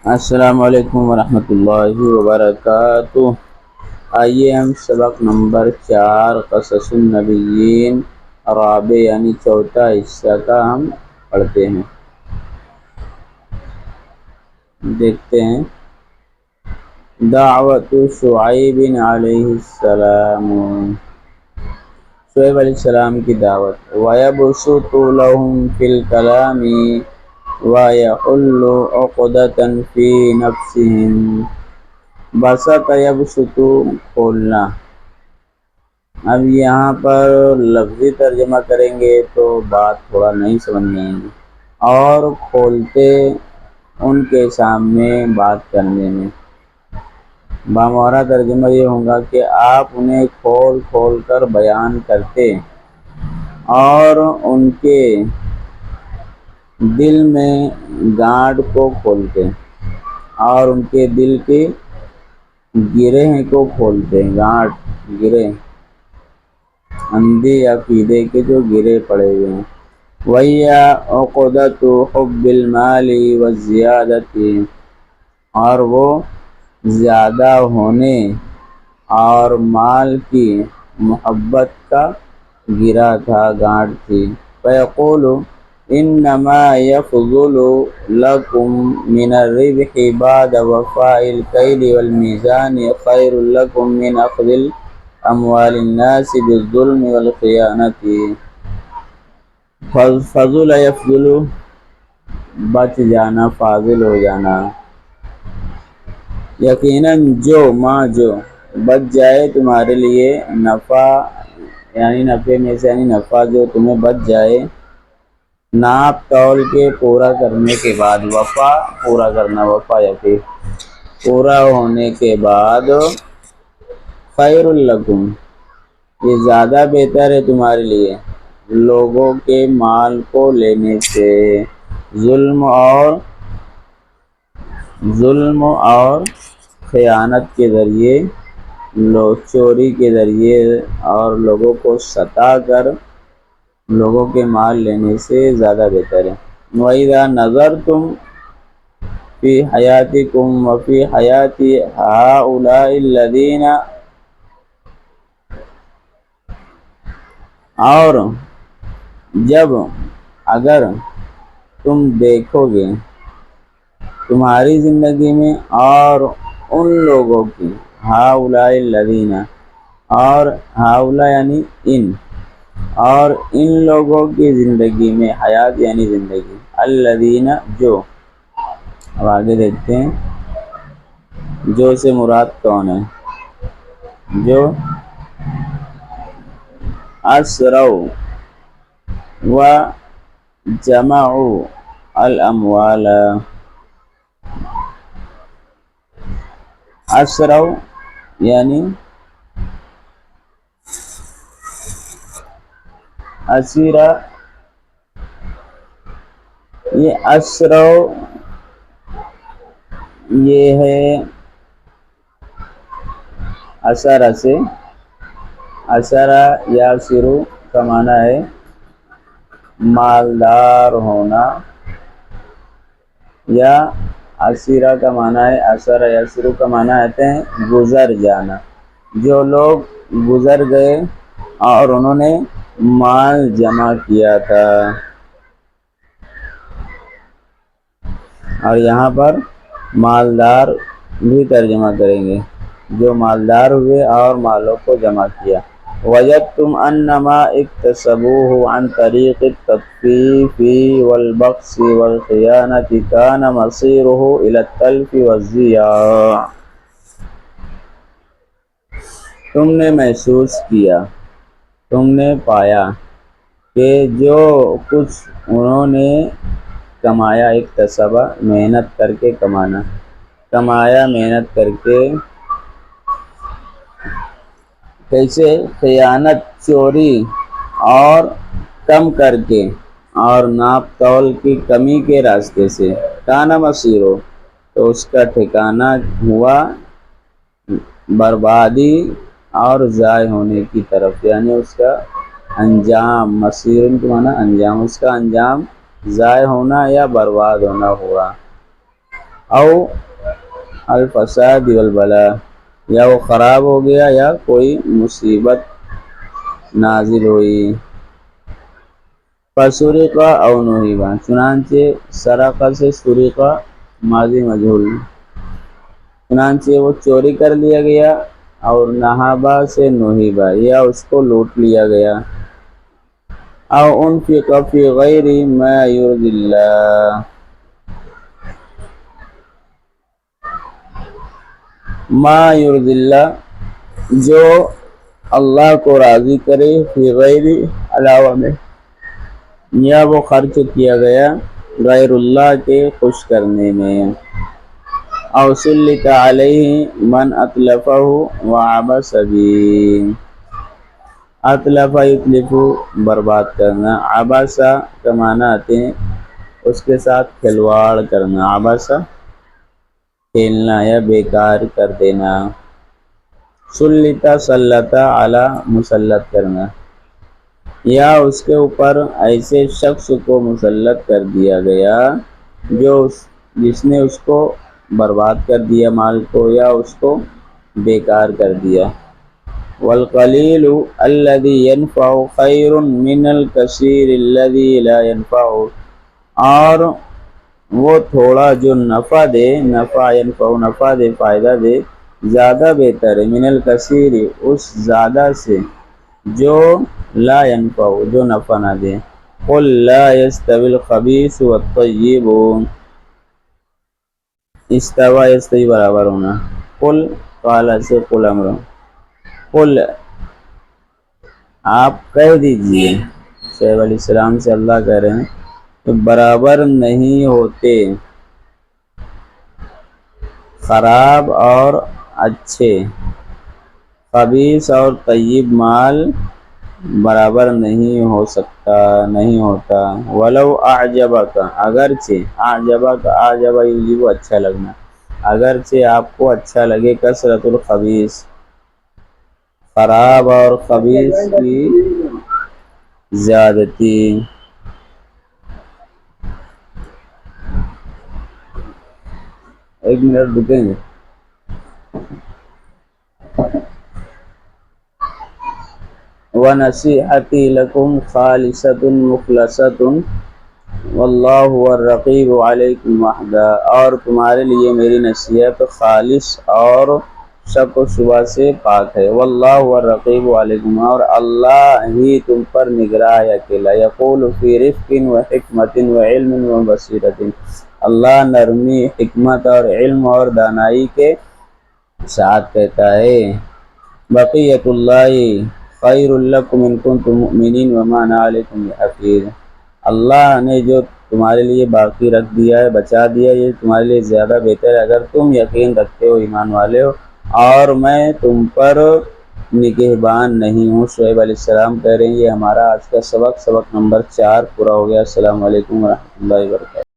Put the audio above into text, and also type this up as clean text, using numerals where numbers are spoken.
السلام علیکم ورحمۃ اللہ وبرکاتہ۔ آئیے ہم سبق نمبر 4 قصص النبیین رابع یعنی چوتھا حصہ کا ہم پڑھتے ہیں، دیکھتے ہیں۔ دعوت شعیب علیہ السلام، شعیب علیہ السلام کی دعوت۔ وَيَبْسُطُ لَهُمْ فِي الْكَلَامِ وَيَحُلُّ عُقْدَةً فِي نَفْسِهِمْ۔ بسط یبسط کھولنا۔ اب یہاں پر لفظی ترجمہ کریں گے تو بات تھوڑا نہیں سمجھ میں آئے گی، اور کھولتے ان کے سامنے بات کرنے میں بامعنی ترجمہ یہ ہوگا کہ آپ انہیں کھول کھول کر بیان کرتے اور ان کے دل میں گانٹھ کو کھولتے اور ان کے دل کے گرے کو کھولتے، گانٹھ گرے اندھی عقیدے کے جو گرے پڑے ہوئے ہیں۔ وَهِيَ عُقْدَةُ حُبِّ الْمَالِ وَالزِّيَادَةِ، اور وہ زیادہ ہونے اور مال کی محبت کا گرا تھا، گانٹھ تھی۔ فَيَقُولُ إِنَّمَا يَفْضُلُ لَكُم مِّنَ الرِّبْحِ بَعْدَ وَفَاءِ الْكَيْلِ وَالْمِيزَانِ خَيْرٌ لَكُم مِّنْ أَخْذِ أَمْوَالِ النَّاسِ بِالظُّلْمِ وَالْخِيَانَةِ۔ فضل یفضل بچ جانا، فاضل ہو جانا۔ یقیناً جو بچ جائے تمہارے لیے، نفع یعنی نفع میں سے یعنی نفع جو تمہیں بچ جائے، ناپ تول کے پورا کرنے کے بعد، وفا پورا کرنا، وفا یا پھر پورا ہونے کے بعد، خیر لکم یہ زیادہ بہتر ہے تمہارے لیے لوگوں کے مال کو لینے سے، ظلم اور خیانت کے ذریعے، چوری کے ذریعے اور لوگوں کو ستا کر لوگوں کے مال لینے سے زیادہ بہتر ہے۔ وَإِذَا نَظَرْتُمْ فِي حَيَاتِكُمْ وَفِي حَيَاتِ هَؤُلَاءِ الَّذِينَ، اور جب اگر تم دیکھو گے تمہاری زندگی میں اور ان لوگوں کی، ہؤلاء الذین، اور ہؤلاء یعنی ان، اور ان لوگوں کی زندگی میں، حیات یعنی زندگی، الذین جو، اب آگے دیکھتے ہیں جو سے مراد کون ہے، جو اسروا و جمعوا الاموال، اسروا یعنی اسیرہ، یہ اسروا یہ ہے اسرہ سے، اسرہ یا سرو کا معنی ہے مالدار ہونا، یا اسیرہ کا معنی ہے، اسرہ یا سرو کا معنی آتے ہیں گزر جانا۔ جو لوگ گزر گئے اور انہوں نے مال جمع کیا تھا، اور یہاں پر مالدار بھی ترجمہ کریں گے، جو مالدار ہوئے اور مالوں کو جمع کیا۔ وجدتم انما اکتسبوه عن طریق التطفیف والبخس والخیانة كان مصیره الى التلف والضیاع، تم نے محسوس کیا، تم نے پایا کہ جو کچھ انہوں نے کمایا، اکتسبہ محنت کر کے کمانا، کمایا محنت کر کے، کیسے؟ خیانت چوری اور کم کر کے اور ناپ تول کی کمی کے راستے سے، کانا مصیرو تو اس کا ٹھکانہ ہوا بربادی اور ضائع ہونے کی طرف، یعنی اس کا انجام، مصیر کے معنی انجام، اس کا انجام ضائع ہونا یا برباد ہونا ہوا۔ او الفساد والبلا، یا وہ خراب ہو گیا یا کوئی مصیبت نازل ہوئی۔ فسرقہ او نہیبا، چنانچہ سرقہ سے سرقہ ماضی مجہول، چنانچہ وہ چوری کر لیا گیا، اور نہابا سے نہیبا یا اس کو لوٹ لیا گیا۔ او انفق فی غیر ما یرضی اللہ، ما یرضی اللہ جو اللہ کو راضی کرے، فی غیر علاوہ میں، یا وہ خرچ کیا گیا غیر اللہ کے خوش کرنے میں۔ او سلط علیہ من اتلفہ وعبس بہ، اتلف یتلف برباد کرنا، عبسا کا معنی آتے ہیں اس کے ساتھ کھلواڑ کرنا، عبسا کھیلنا یا بیکار کر دینا، سلطہ سلطہ علی مسلط کرنا، یا اس کے اوپر ایسے شخص کو مسلط کر دیا گیا جس نے اس کو برباد کر دیا مال کو، یا اس کو بیکار کر دیا۔ والقلیل الذی ینفع خیر من الکثیر الذی لا ینفع، اور وہ تھوڑا جو نفع دے، نفع ینفع نفع دے، فائدہ دے، زیادہ بہتر ہے، من الکثیر اس زیادہ سے جو لا ینفع جو نفع نہ دے۔ قل لا یستوی الخبیث والطیب، استوى یستوی برابر ہونا، قل قال سے قل امر، قل آپ کہہ دیجئے، شعیب علیہ السلام سے اللہ کہہ رہے ہیں کہ برابر نہیں ہوتے خراب اور اچھے، خبیث اور طیب مال برابر نہیں ہو سکتا، نہیں ہوتا۔ ولو اعجبک، اگرچہ اعجبک، اعجب یعجب اچھا لگنا، اگرچہ آپ کو اچھا لگے کثرت الخبیث خراب اور خبیث کی زیادتی۔ ایک منٹ رکیں گے۔ وَنَصِيحَتِي لَكُمْ خَالِصَةٌ مُخْلَصَةٌ وَاللَّهُ هُوَ الرَّقِيبُ عَلَيْكُمْ وَحْدًا، اور تمہارے لیے میری نصیحت خالص اور شک و شبہ سے پاک ہے۔ وَاللَّهُ هُوَ الرَّقِيبُ عَلَيْكُمْ، اور اللہ ہی تم پر نگراں ہے اکیلا۔ يَقُولُ فِي رِفْقٍ وَحِكْمَةٍ وَعِلْمٍ وَبَصِيرَةٍ، اللہ نرمی، حکمت اور علم اور دانائی کے ساتھ کہتا ہے۔ بقیۃ اللہ خیر لکم ان کنتم مؤمنین وما انا علیکم بحفیظ، اللہ نے جو تمہارے لیے باقی رکھ دیا ہے، بچا دیا، یہ تمہارے لیے زیادہ بہتر ہے اگر تم یقین رکھتے ہو، ایمان والے ہو، اور میں تم پر نگہبان نہیں ہوں۔ شعیب علیہ السلام کہہ رہے ہیں۔ یہ ہمارا آج کا سبق نمبر 4 پورا ہو گیا۔ السلام علیکم ورحمۃ اللہ وبرکاتہ۔